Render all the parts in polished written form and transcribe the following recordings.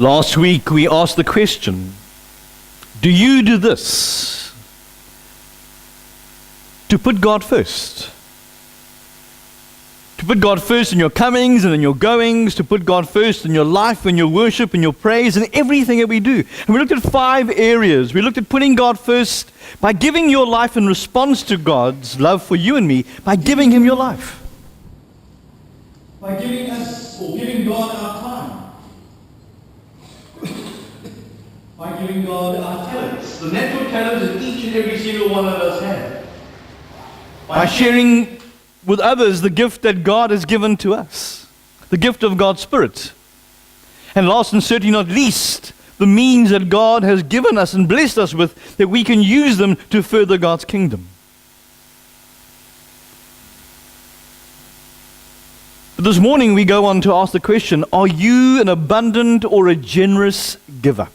Last week we asked the question, do you do this? To put God first. To put God first in your comings and in your goings, to put God first in your life, in your worship, in your praise, and everything that we do. And we looked at 5 areas. We looked at putting God first by giving your life in response to God's love for you and me, by giving Him your life. By giving us, or giving God our time. By giving God our talents. The natural talents that each and every single one of us have. By sharing with others the gift that God has given to us. The gift of God's Spirit. And last and certainly not least, the means that God has given us and blessed us with, that we can use them to further God's kingdom. But this morning we go on to ask the question, are you an abundant or a generous giver?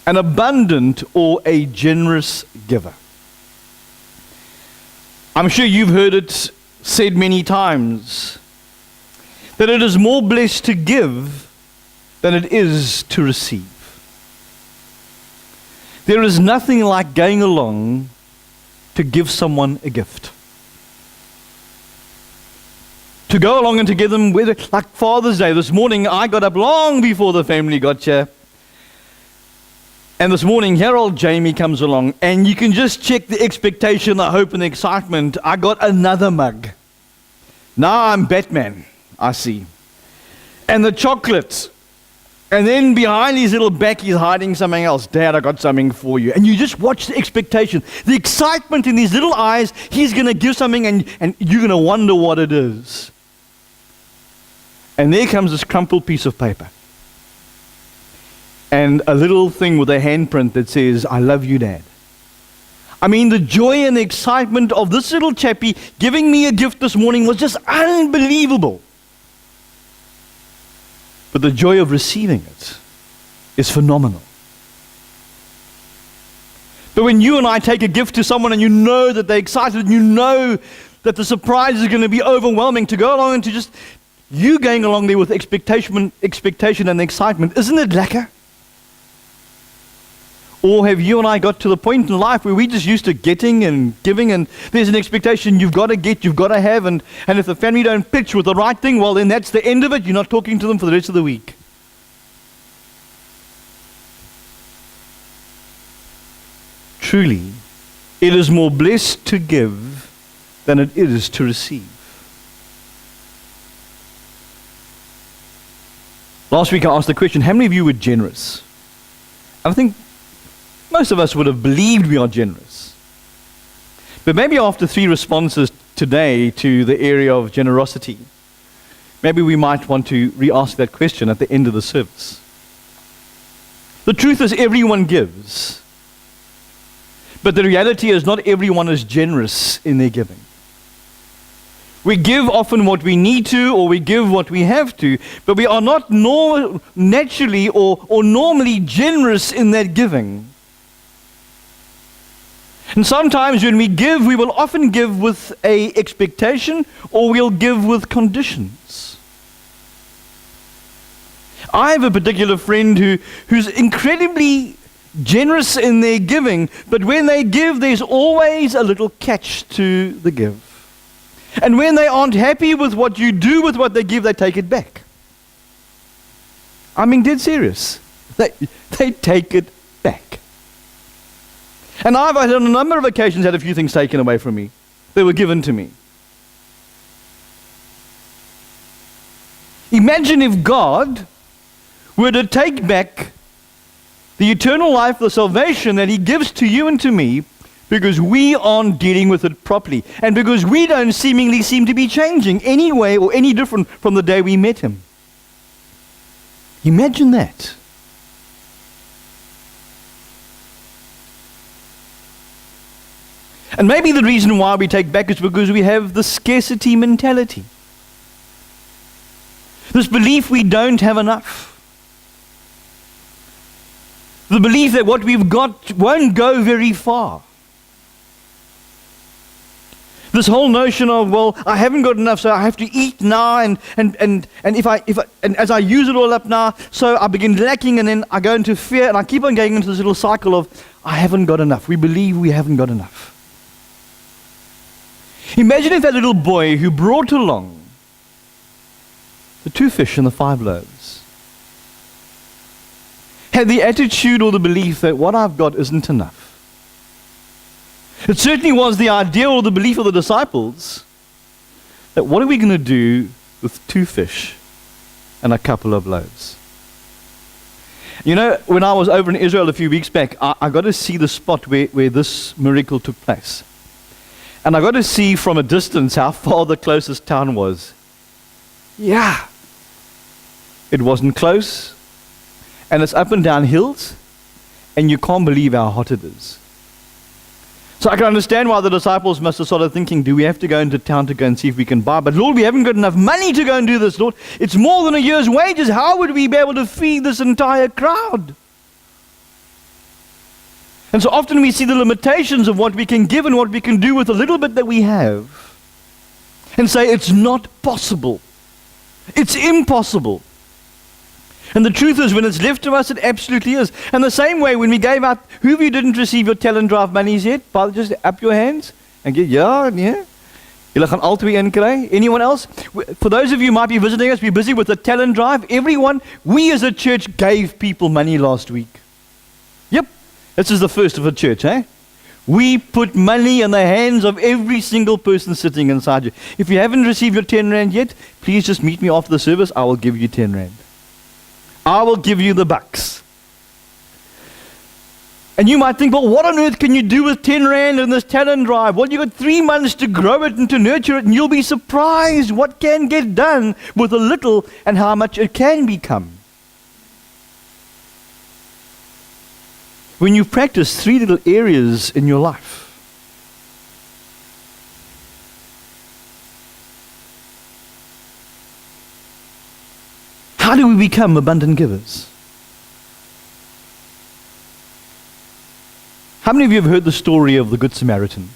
An abundant or a generous giver? I'm sure you've heard it said many times, that it is more blessed to give than it is to receive. There is nothing like going along to give someone a gift. To go along and to give them, like Father's Day. This morning I got up long before the family got here. And this morning, Harold Jamie comes along, and you can just check the expectation, the hope, and the excitement. I got another mug. Now I'm Batman, I see. And the chocolate. And then behind his little back, he's hiding something else. Dad, I got something for you. And you just watch the expectation, the excitement in his little eyes. He's going to give something, and you're going to wonder what it is. And there comes this crumpled piece of paper. And a little thing with a handprint that says, I love you, Dad. I mean, the joy and the excitement of this little chappie giving me a gift this morning was just unbelievable. But the joy of receiving it is phenomenal. But when you and I take a gift to someone and you know that they're excited and you know that the surprise is going to be overwhelming, to go along and to just, you going along there with expectation and excitement, isn't it lekker? Or have you and I got to the point in life where we just used to getting and giving, and there's an expectation you've got to get, you've got to have, and if the family don't pitch with the right thing, well then that's the end of it. You're not talking to them for the rest of the week. Truly, it is more blessed to give than it is to receive. Last week I asked the question, how many of you were generous? I think most of us would have believed we are generous. But maybe after 3 responses today to the area of generosity, maybe we might want to re-ask that question at the end of the service. The truth is everyone gives. But the reality is not everyone is generous in their giving. We give often what we need to, or we give what we have to, but we are not naturally or normally generous in that giving. And sometimes when we give, we will often give with an expectation, or we'll give with conditions. I have a particular friend who's incredibly generous in their giving, but when they give, there's always a little catch to the give. And when they aren't happy with what you do with what they give, they take it back. I'm being dead serious. They take it back. And I've on a number of occasions had a few things taken away from me. They were given to me. Imagine if God were to take back the eternal life, the salvation that He gives to you and to me, because we aren't dealing with it properly, and because we don't seemingly seem to be changing any way or any different from the day we met Him. Imagine that. And maybe the reason why we take back is because we have the scarcity mentality. This belief we don't have enough. The belief that what we've got won't go very far. This whole notion of, well, I haven't got enough, so I have to eat now, and as I use it all up now, so I begin lacking, and then I go into fear, and I keep on going into this little cycle of, I haven't got enough. We believe we haven't got enough. Imagine if that little boy who brought along the 2 fish and the 5 loaves had the attitude or the belief that what I've got isn't enough. It certainly was the idea or the belief of the disciples that what are we going to do with 2 fish and a couple of loaves? You know, when I was over in Israel a few weeks back, I got to see the spot where this miracle took place. And I got to see from a distance how far the closest town was. Yeah. It wasn't close. And it's up and down hills. And you can't believe how hot it is. So I can understand why the disciples must have started thinking, do we have to go into town to go and see if we can buy? But Lord, we haven't got enough money to go and do this, Lord. It's more than a year's wages. How would we be able to feed this entire crowd? And so often we see the limitations of what we can give and what we can do with the little bit that we have. And say, it's not possible. It's impossible. And the truth is, when it's left to us, it absolutely is. And the same way, when we gave out, who of you didn't receive your talent drive monies yet? Just up your hands and get, yeah. Julle gaan al twee inkry. Anyone else? For those of you who might be visiting us, we're busy with the talent drive. Everyone, we as a church gave people money last week. Yep, this is the first of a church, eh? We put money in the hands of every single person sitting inside you. If you haven't received your 10 rand yet, please just meet me after the service. I will give you 10 rand. I will give you the bucks. And you might think, well, what on earth can you do with 10 rand in this talent drive? Well, you've got 3 months to grow it and to nurture it, and you'll be surprised what can get done with a little and how much it can become. When you practice 3 little areas in your life, how do we become abundant givers? How many of you have heard the story of the Good Samaritan?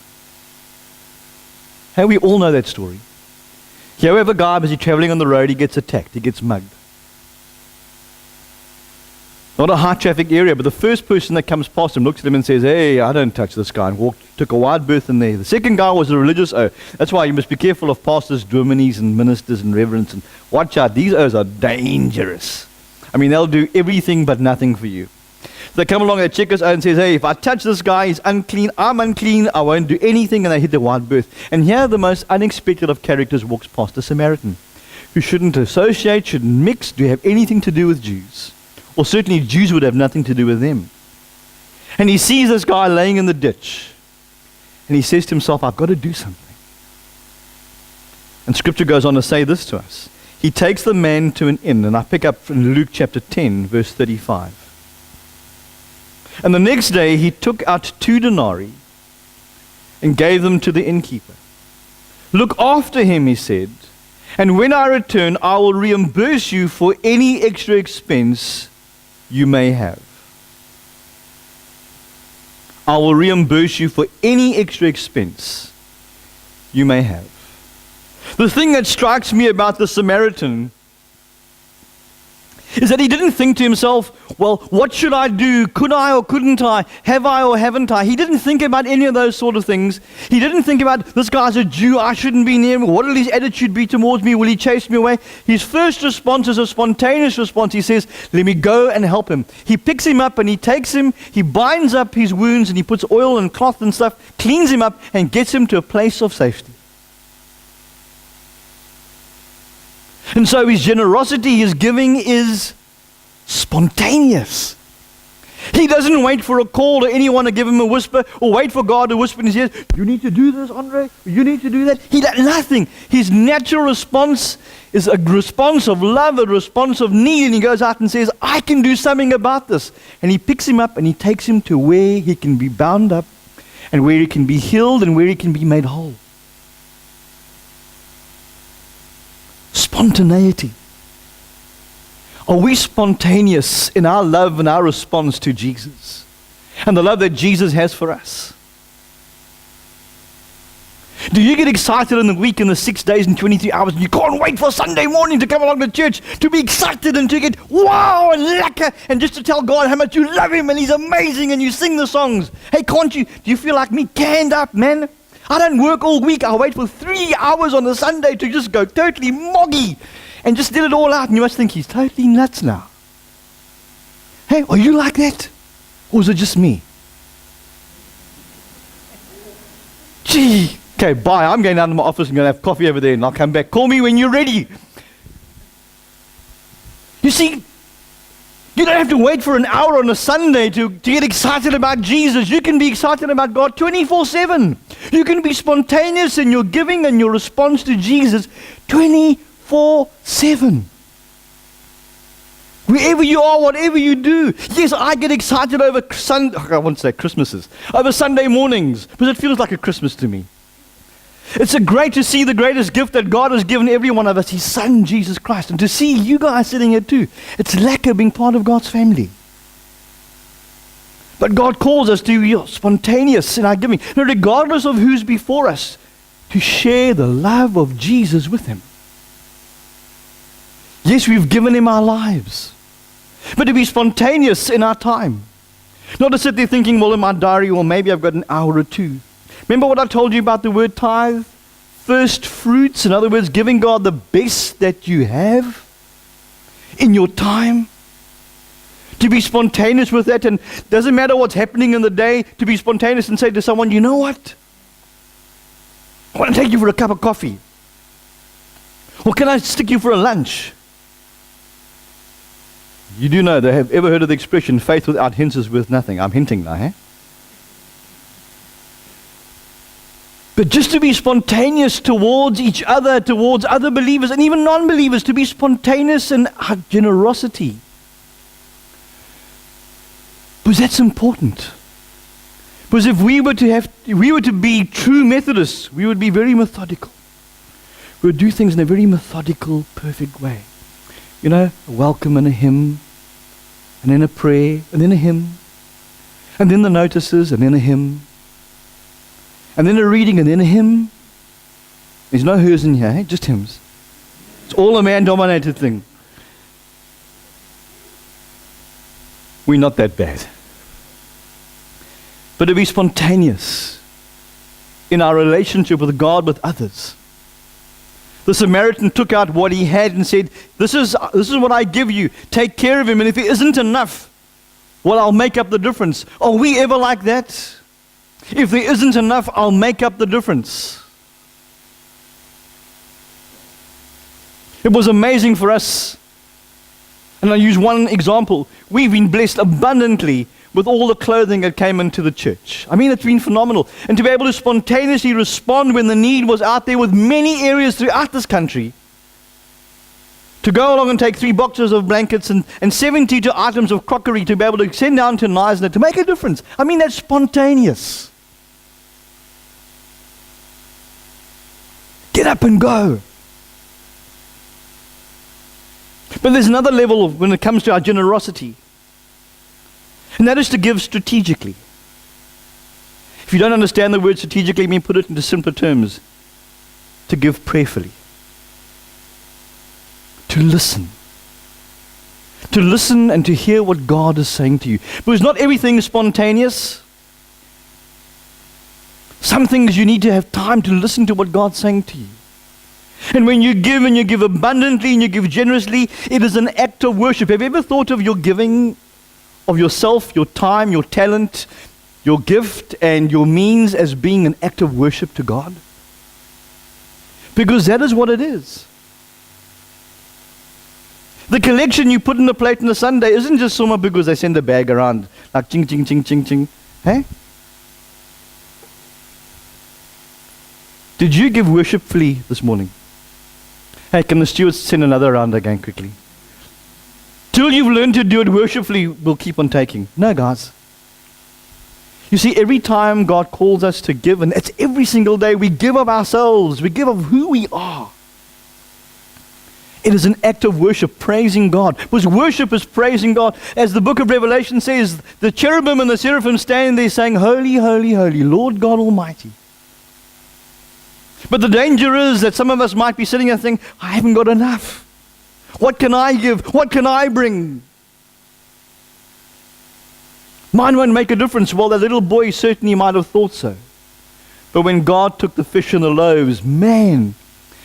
Hey, we all know that story. Here we have a guy, as he's traveling on the road, he gets attacked, he gets mugged. Not a high traffic area, but the first person that comes past him looks at him and says, hey, I don't touch this guy, and took a wide berth in there. The second guy was a religious O. That's why you must be careful of pastors, dominies, and ministers and reverends, and watch out, these O's are dangerous. I mean, they'll do everything but nothing for you. So they come along, they check us out and says, hey, if I touch this guy, he's unclean, I'm unclean, I won't do anything, and they hit the wide berth. And here the most unexpected of characters walks past, a Samaritan, who shouldn't associate, shouldn't mix, do have anything to do with Jews. Or certainly Jews would have nothing to do with them. And he sees this guy laying in the ditch. And he says to himself, I've got to do something. And Scripture goes on to say this to us. He takes the man to an inn. And I pick up in Luke chapter 10, verse 35. And the next day he took out 2 denarii and gave them to the innkeeper. Look after him, he said. And when I return, I will reimburse you for any extra expense you may have. I will reimburse you for any extra expense you may have. The thing that strikes me about the Samaritan is that he didn't think to himself, well, what should I do? Could I or couldn't I? Have I or haven't I? He didn't think about any of those sort of things. He didn't think about, this guy's a Jew, I shouldn't be near him. What will his attitude be towards me? Will he chase me away? His first response is a spontaneous response. He says, let me go and help him. He picks him up and he takes him, he binds up his wounds and he puts oil and cloth and stuff, cleans him up and gets him to a place of safety. And so his generosity, his giving is spontaneous. He doesn't wait for a call to anyone to give him a whisper or wait for God to whisper in his ear, you need to do this, Andre, you need to do that. He does nothing. His natural response is a response of love, a response of need, and he goes out and says, I can do something about this. And he picks him up and he takes him to where he can be bound up and where he can be healed and where he can be made whole. Spontaneity. Are we spontaneous in our love and our response to Jesus and the love that Jesus has for us? Do you get excited in the week, in the 6 days and 23 hours, and you can't wait for Sunday morning to come along to church, to be excited and to get wow and lekker, and just to tell God how much you love Him and He's amazing, and you sing the songs? Hey, can't you? Do you feel like me? Canned up, man. I don't work all week. I wait for 3 hours on the Sunday to just go totally moggy and just let it all out. And you must think he's totally nuts now. Hey, are you like that? Or is it just me? Gee. Okay, bye. I'm going down to my office and going to have coffee over there, and I'll come back. Call me when you're ready. You see, you don't have to wait for an hour on a Sunday to get excited about Jesus. You can be excited about God 24/7. You can be spontaneous in your giving and your response to Jesus 24/7. Wherever you are, whatever you do. Yes, I get excited over I won't say Christmases, over Sunday mornings, because it feels like a Christmas to me. It's great to see the greatest gift that God has given every one of us, His Son, Jesus Christ. And to see you guys sitting here too. It's lekker being part of God's family. But God calls us to be spontaneous in our giving, regardless of who's before us, to share the love of Jesus with Him. Yes, we've given Him our lives, but to be spontaneous in our time. Not to sit there thinking, well, in my diary, well, maybe I've got an hour or two. Remember what I told you about the word tithe? First fruits, in other words, giving God the best that you have in your time. To be spontaneous with that, and doesn't matter what's happening in the day, to be spontaneous and say to someone, you know what? I want to take you for a cup of coffee. Or can I stick you for a lunch? You do know, they have ever heard of the expression, faith without hints is worth nothing. I'm hinting now, eh? But just to be spontaneous towards each other, towards other believers, and even non-believers, to be spontaneous in our generosity. Because that's important. Because if we were to be true Methodists, we would be very methodical. We would do things in a very methodical, perfect way. You know, a welcome and a hymn, and then a prayer, and then a hymn, and then the notices, and then a hymn, and then a reading, and then a hymn. There's no hers in here, eh? Just hymns. It's all a man-dominated thing. We're not that bad. But to be spontaneous in our relationship with God, with others. The Samaritan took out what he had and said, this is what I give you. Take care of him. And if it isn't enough, well, I'll make up the difference. Are we ever like that? If there isn't enough, I'll make up the difference. It was amazing for us. And I'll use one example. We've been blessed abundantly with all the clothing that came into the church. I mean, it's been phenomenal. And to be able to spontaneously respond when the need was out there with many areas throughout this country. To go along and take 3 boxes of blankets and 72 items of crockery to be able to send down to Neisner to make a difference. I mean, that's spontaneous. Get up and go. But there's another level when it comes to our generosity. And that is to give strategically. If you don't understand the word strategically, let me put it into simpler terms. To give prayerfully. To listen. To listen and to hear what God is saying to you. Because not everything is spontaneous. Some things you need to have time to listen to what God's saying to you. And when you give and you give abundantly and you give generously, it is an act of worship. Have you ever thought of your giving of yourself, your time, your talent, your gift, and your means as being an act of worship to God? Because that is what it is. The collection you put in the plate on a Sunday isn't just someone because they send a bag around like ching, ching, ching, ching, ching. Hey? Did you give worshipfully this morning? Hey, can the stewards send another round again quickly? Till you've learned to do it worshipfully, we'll keep on taking. No, guys. You see, every time God calls us to give, and it's every single day, we give of ourselves, we give of who we are. It is an act of worship, praising God. Because worship is praising God. As the book of Revelation says, the cherubim and the seraphim stand there saying, Holy, holy, holy, Lord God Almighty. But the danger is that some of us might be sitting and thinking, I haven't got enough. What can I give? What can I bring? Mine won't make a difference. Well, the little boy certainly might have thought so. But when God took the fish and the loaves, man,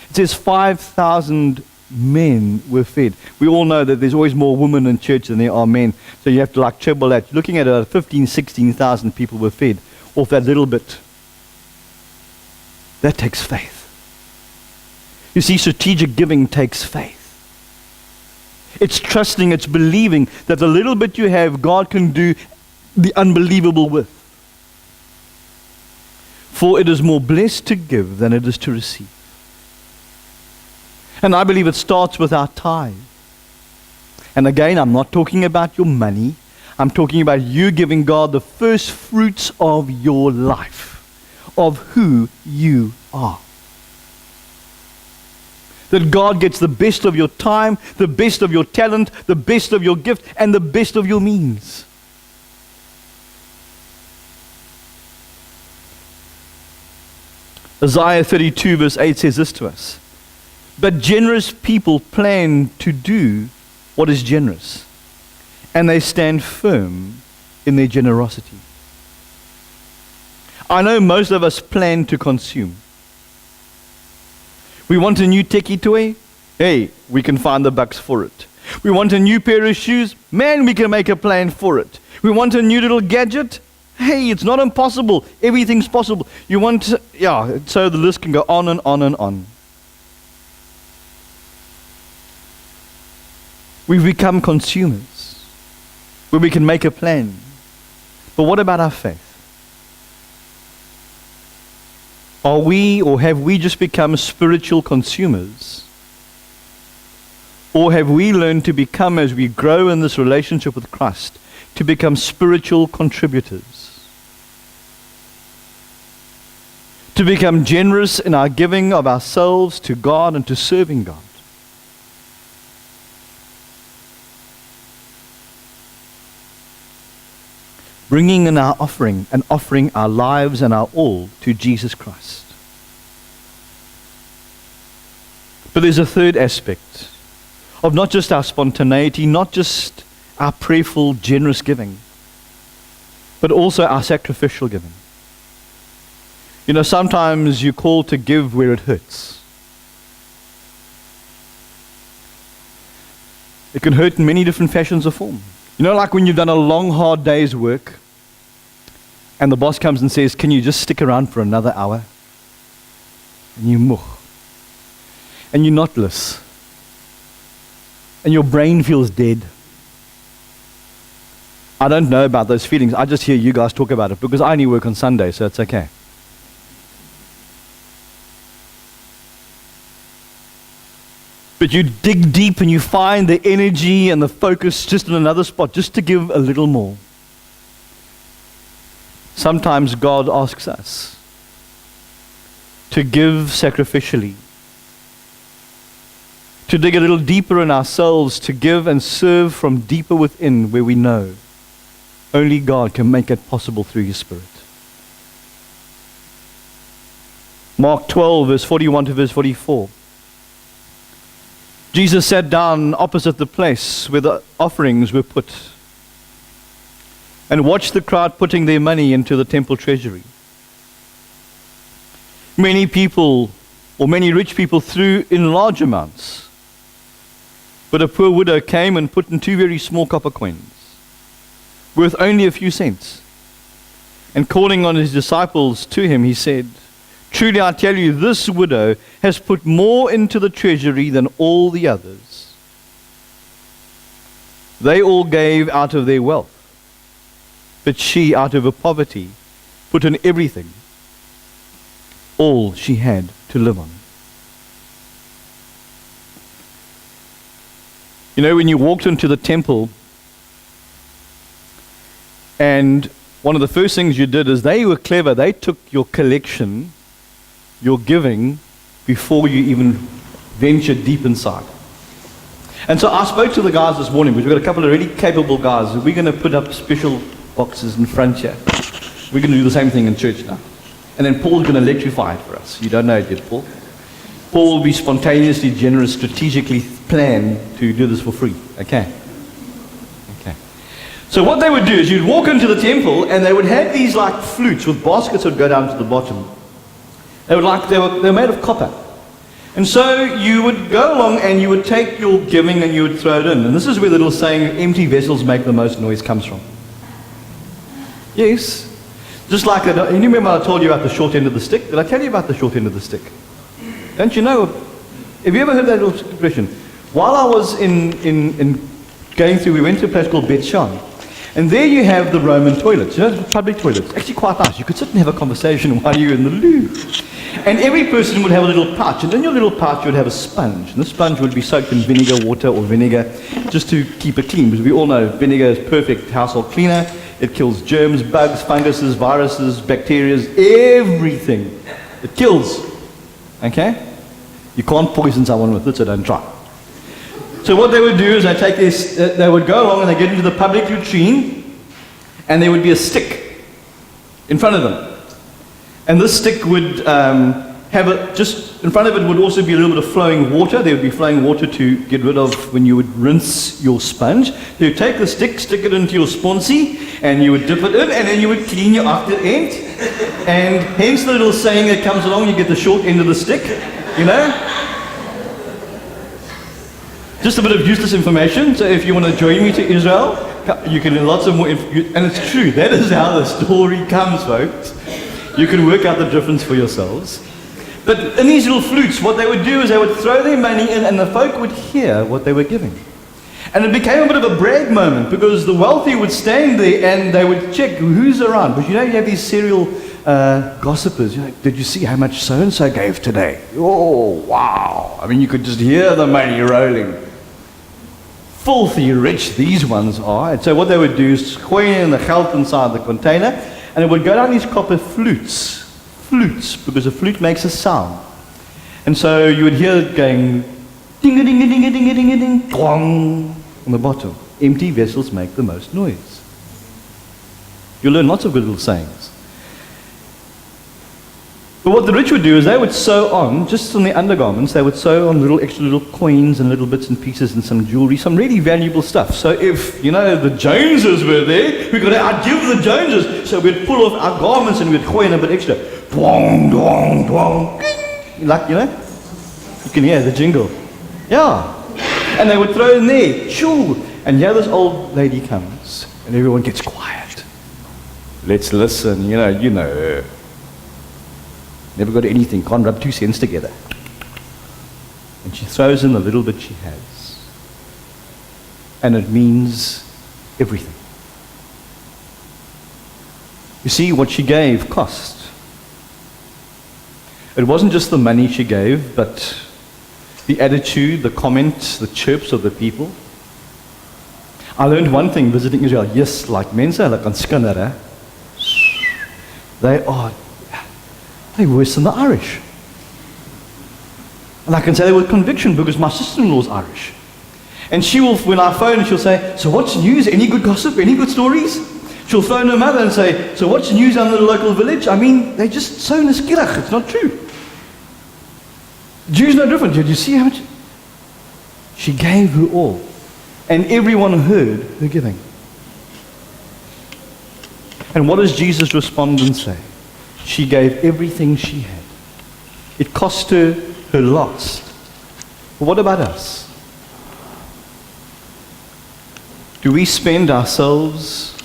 it says 5,000 men were fed. We all know that there's always more women in church than there are men. So you have to triple that. Looking at 15,000, 16,000 people were fed off that little bit. That takes faith. You see, strategic giving takes faith. It's trusting, it's believing that the little bit you have, God can do the unbelievable with. For it is more blessed to give than it is to receive. And I believe it starts with our tithe. And again, I'm not talking about your money. I'm talking about you giving God the first fruits of your life, of who you are. That God gets the best of your time, the best of your talent, the best of your gift, and the best of your means. Isaiah 32 verse 8 says this to us. But generous people plan to do what is generous, and they stand firm in their generosity. I know most of us plan to consume. We want a new techie toy? Hey, we can find the bucks for it. We want a new pair of shoes? Man, we can make a plan for it. We want a new little gadget? Hey, it's not impossible. Everything's possible. You want, so the list can go on and on and on. We've become consumers where we can make a plan. But what about our faith? Are we, or have we just become spiritual consumers? Or have we learned to become, as we grow in this relationship with Christ, to become spiritual contributors? To become generous in our giving of ourselves to God and to serving God? Bringing in our offering and offering our lives and our all to Jesus Christ. But there's a third aspect of not just our spontaneity, not just our prayerful, generous giving, but also our sacrificial giving. You know, sometimes you're called to give where it hurts. It can hurt in many different fashions or form. You know, like when you've done a long, hard day's work, and the boss comes and says, can you just stick around for another hour? And you moch. And you're knotless. And your brain feels dead. I don't know about those feelings. I just hear you guys talk about it because I only work on Sunday, so it's okay. But you dig deep and you find the energy and the focus just in another spot, just to give a little more. Sometimes God asks us to give sacrificially, to dig a little deeper in ourselves, to give and serve from deeper within where we know only God can make it possible through His Spirit. Mark 12, verse 41 to verse 44. Jesus sat down opposite the place where the offerings were put and watched the crowd putting their money into the temple treasury. Many people, or many rich people, threw in large amounts. But a poor widow came and put in 2 very small copper coins, worth only a few cents. And calling on His disciples to Him, He said, truly I tell you, this widow has put more into the treasury than all the others. They all gave out of their wealth, but she, out of her poverty, put in everything, all she had to live on. You know, when you walked into the temple, and one of the first things you did is they were clever. They took your collection, your giving, before you even ventured deep inside. And so I spoke to the guys this morning, because we've got a couple of really capable guys. We're going to put up special boxes in front here. We're going to do the same thing in church now. And then Paul's going to electrify it for us. You don't know it yet, Paul. Paul will be spontaneously generous, strategically planned to do this for free. Okay? Okay. So what they would do is you'd walk into the temple and they would have these like flutes with baskets that would go down to the bottom. They were made of copper. And so you would go along and you would take your giving and you would throw it in. And this is where the little saying, empty vessels make the most noise, comes from. Yes. Just like, you remember I told you about the short end of the stick? Did I tell you about the short end of the stick? Don't you know? Have you ever heard that little expression? While I was in going through, we went to a place called Bet Shan. And there you have the Roman toilets, you know, the public toilets. Actually quite nice. You could sit and have a conversation while you're in the loo. And every person would have a little pouch. And in your little pouch you would have a sponge. And the sponge would be soaked in vinegar, water, or vinegar, just to keep it clean. Because we all know vinegar is perfect household cleaner. It kills germs, bugs, funguses, viruses, bacteria, everything. It kills. Okay? You can't poison someone with it, so don't try. So what they would do is they would go along and they get into the public latrine, and there would be a stick in front of them. And this stick would just in front of it would also be a little bit of flowing water. There would be flowing water to get rid of when you would rinse your sponge. So you take the stick, stick it into your sponsy, and you would dip it in, and then you would clean your after end. And hence the little saying that comes along, you get the short end of the stick, you know? Just a bit of useless information. So if you want to join me to Israel, you can lots of more, and it's true, that is how the story comes, folks. You can work out the difference for yourselves. But in these little flutes, what they would do is they would throw their money in and the folk would hear what they were giving. And it became a bit of a brag moment because the wealthy would stand there and they would check who's around. But you know, you have these serial gossipers. You know, did you see how much so-and-so gave today? Oh, wow. I mean, you could just hear the money rolling. Filthy rich these ones are. And so what they would do is coin the geld inside the container, and it would go down these copper flutes, because a flute makes a sound. And so you would hear it going ding-a-ding-a-ding-a-ding-a-ding-a-ding, twang, on the bottom. Empty vessels make the most noise. You'll learn lots of good little sayings. But what the rich would do is they would sew on, just on the undergarments, they would sew on extra little coins and little bits and pieces and some jewelry, some really valuable stuff. So if, you know, the Joneses were there, we've got to outgive the Joneses. So we'd pull off our garments and we'd coin a bit extra. Dwong, dwong, dwong. Like, you know, you can hear the jingle. Yeah. And they would throw in there. Shoo. And here this old lady comes and everyone gets quiet. Let's listen, you know her. Never got anything, can't rub 2 cents together. And she throws in the little bit she has. And it means everything. You see, what she gave cost. It wasn't just the money she gave, but the attitude, the comments, the chirps of the people. I learned one thing visiting Israel. Yes, like mense, like on Skinner, they're worse than the Irish. And I can say that with conviction because my sister-in-law is Irish. And she will, when I phone, she'll say, so what's news? Any good gossip? Any good stories? She'll phone her mother and say, so what's news on the local village? I mean, they just so niskirach. It's not true. Jews no different. Did you see how much? She gave her all. And everyone heard her giving. And what does Jesus respond and say? She gave everything she had. It cost her her last. But what about us? Do we spend ourselves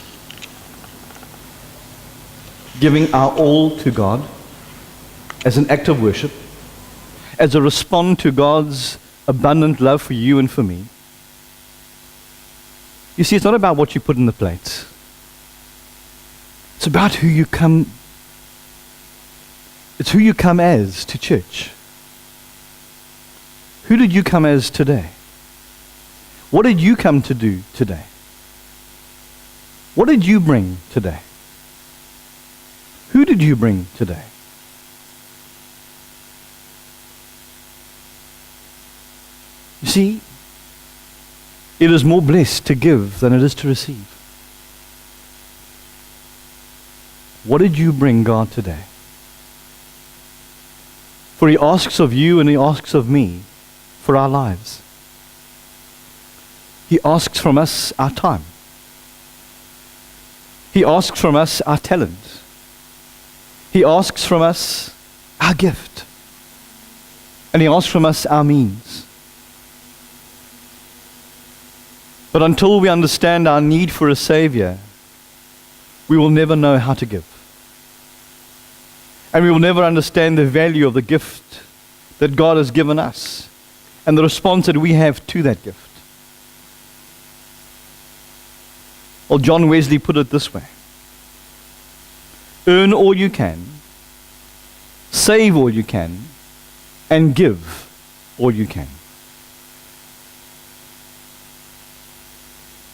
giving our all to God as an act of worship, as a response to God's abundant love for you and for me? You see, it's not about what you put in the plate. It's about who you come. It's who you come as to church. Who did you come as today? What did you come to do today? What did you bring today? Who did you bring today? You see, it is more blessed to give than it is to receive. What did you bring God today? For He asks of you and He asks of me for our lives. He asks from us our time. He asks from us our talent. He asks from us our gift. And He asks from us our means. But until we understand our need for a Savior, we will never know how to give. And we will never understand the value of the gift that God has given us and the response that we have to that gift. Well, John Wesley put it this way: earn all you can, save all you can, and give all you can.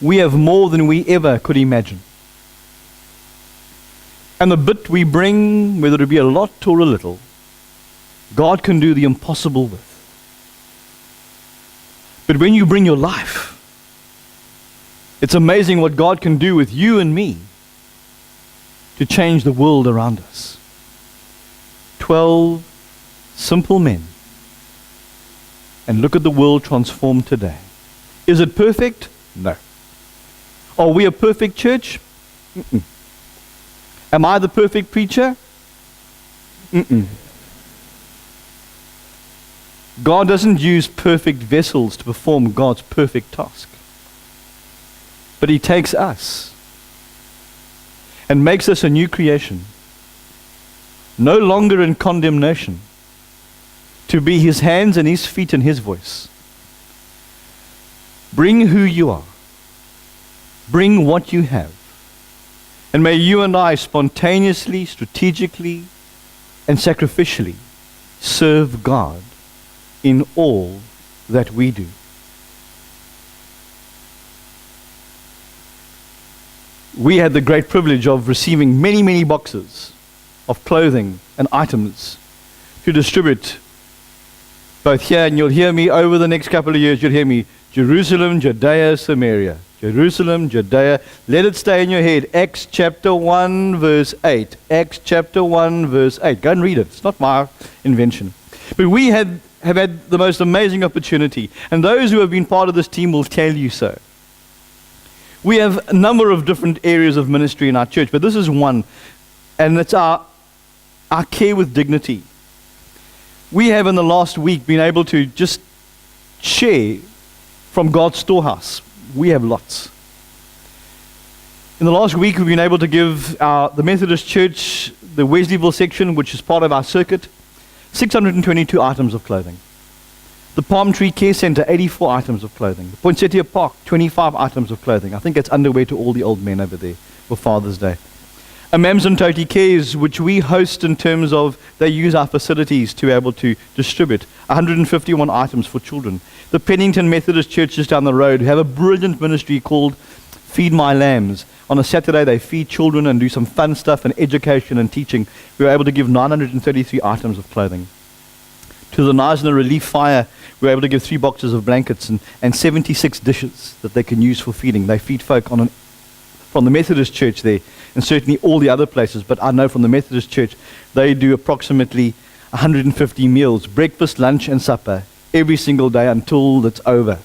We have more than we ever could imagine. And the bit we bring, whether it be a lot or a little, God can do the impossible with. But when you bring your life, it's amazing what God can do with you and me to change the world around us. 12 simple men. And look at the world transformed today. Is it perfect? No. Are we a perfect church? Mm-mm. Am I the perfect preacher? Mm-mm. God doesn't use perfect vessels to perform God's perfect task. But He takes us and makes us a new creation, no longer in condemnation, to be His hands and His feet and His voice. Bring who you are. Bring what you have. And may you and I spontaneously, strategically, and sacrificially serve God in all that we do. We had the great privilege of receiving many, many boxes of clothing and items to distribute both here, and you'll hear me over the next couple of years, you'll hear me, Jerusalem, Judea, Samaria. Jerusalem, Judea. Let it stay in your head. Acts chapter 1 verse 8. Acts chapter 1 verse 8. Go and read it. It's not my invention. But we have had the most amazing opportunity. And those who have been part of this team will tell you so. We have a number of different areas of ministry in our church, but this is one. And it's our care with dignity. We have in the last week been able to just share from God's storehouse. We have lots. In the last week, we've been able to give the Methodist Church, the Wesleyville section, which is part of our circuit, 622 items of clothing. The Palm Tree Care Center, 84 items of clothing. The Poinsettia Park, 25 items of clothing. I think it's underwear to all the old men over there for Father's Day. Amams Toti Cares, which we host in terms of they use our facilities to be able to distribute 151 items for children. The Pennington Methodist Church just down the road have a brilliant ministry called Feed My Lambs. On a Saturday they feed children and do some fun stuff and education and teaching. We were able to give 933 items of clothing. To the Knysna Relief Fire, we were able to give 3 boxes of blankets and 76 dishes that they can use for feeding. They feed folk from the Methodist Church there, and certainly all the other places, but I know from the Methodist Church, they do approximately 150 meals, breakfast, lunch, and supper, every single day until it's over.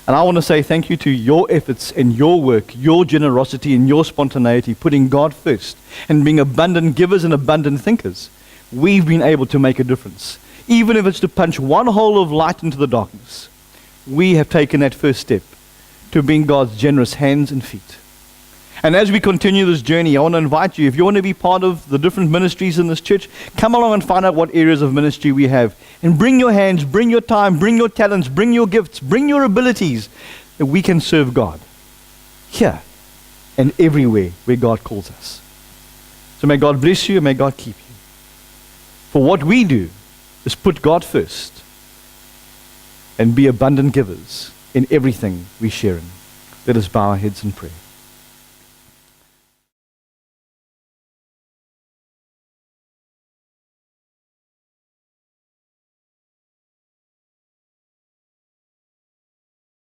And I want to say thank you to your efforts and your work, your generosity and your spontaneity, putting God first, and being abundant givers and abundant thinkers. We've been able to make a difference. Even if it's to punch one hole of light into the darkness, we have taken that first step to being God's generous hands and feet. And as we continue this journey, I want to invite you, if you want to be part of the different ministries in this church, come along and find out what areas of ministry we have. And bring your hands, bring your time, bring your talents, bring your gifts, bring your abilities, that we can serve God here and everywhere where God calls us. So may God bless you and may God keep you. For what we do is put God first and be abundant givers in everything we share in. Let us bow our heads in prayer.